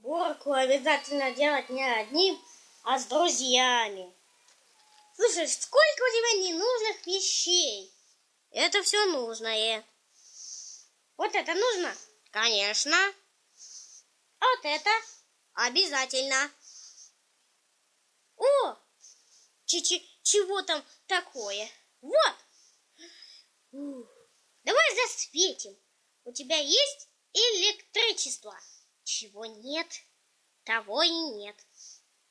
Уборку обязательно делать не одним, а с друзьями. Слушай, сколько у тебя ненужных вещей? Это все нужное. Вот это нужно? Конечно. А вот это? Обязательно. О! Чего там такое? Вот! Давай засветим. У тебя есть электричество? Чего нет, того и нет.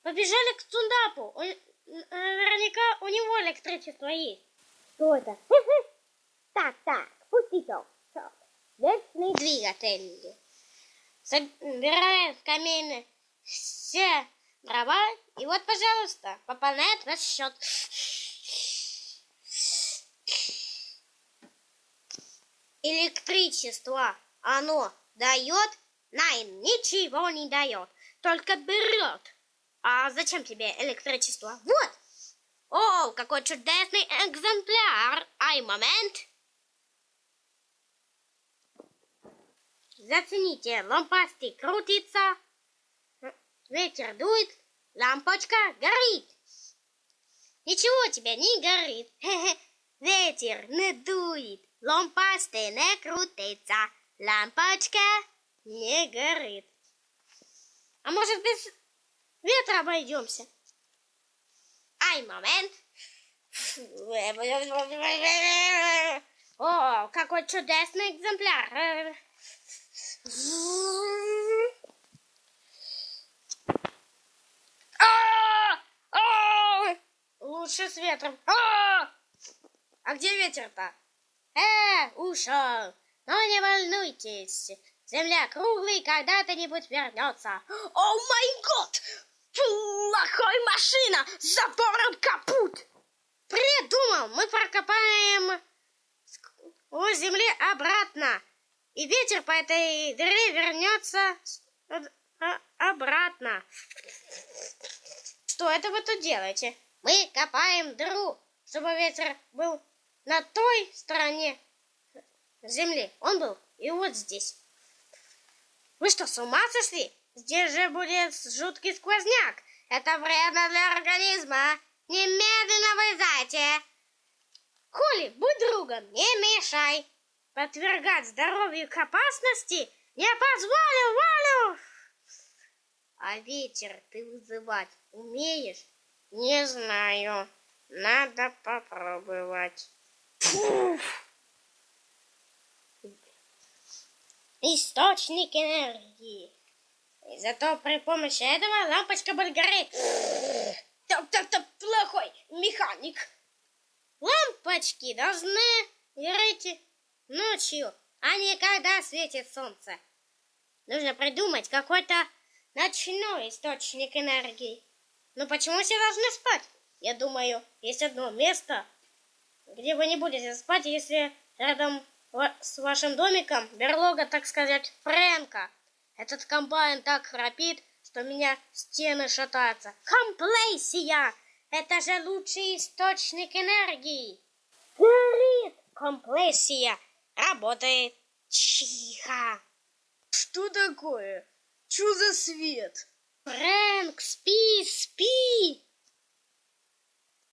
Побежали к Цундапу. Наверняка у него электричество есть. Что это? Так, пустите. Вечный двигатель. Собираем в камин все дрова. И вот, пожалуйста, пополняет ваш счет. Электричество оно дает? Нет, ничего не дает. Только берет. А зачем тебе электричество? Вот. О, какой чудесный экземпляр. Ай, момент. Зацените, лампастик крутится. Ветер дует, лампочка горит. Ничего тебе не горит. Ветер не дует, лампастик не крутится, лампочка не горит. А может, без ветра обойдемся? Ай, момент. О, какой чудесный экземпляр. Лучше с ветром. А где ветер-то? Ушел. Но не волнуйтесь. Земля круглая, когда-то-нибудь вернется. О май год! Плохой машина! С забором капут! Придумал! Мы прокопаем у земли обратно. И ветер по этой дыре вернется обратно. Что это вы тут делаете? Мы копаем дыру, чтобы ветер был на той стороне земли. Он был и вот здесь. Вы что, с ума сошли? Здесь же будет жуткий сквозняк. Это вредно для организма. Немедленно вылезайте. Коли, будь другом, не мешай. Подвергать здоровью к опасности не позволю, Валю. А ветер ты вызывать умеешь? Не знаю. Надо попробовать. Источник энергии. И зато при помощи этого лампочка будет гореть. Плохой механик. Лампочки должны гореть ночью, а не когда светит солнце. Нужно придумать какой-то ночной источник энергии. Но почему все должны спать? Я думаю, есть одно место, где вы не будете спать, если рядом с вашим домиком берлога, так сказать, Фрэнка. Этот комбайн так храпит, что у меня стены шатаются. Комплессия! Это же лучший источник энергии. Горит! Комплессия работает. Тихо! Что такое? Что за свет? Фрэнк, спи!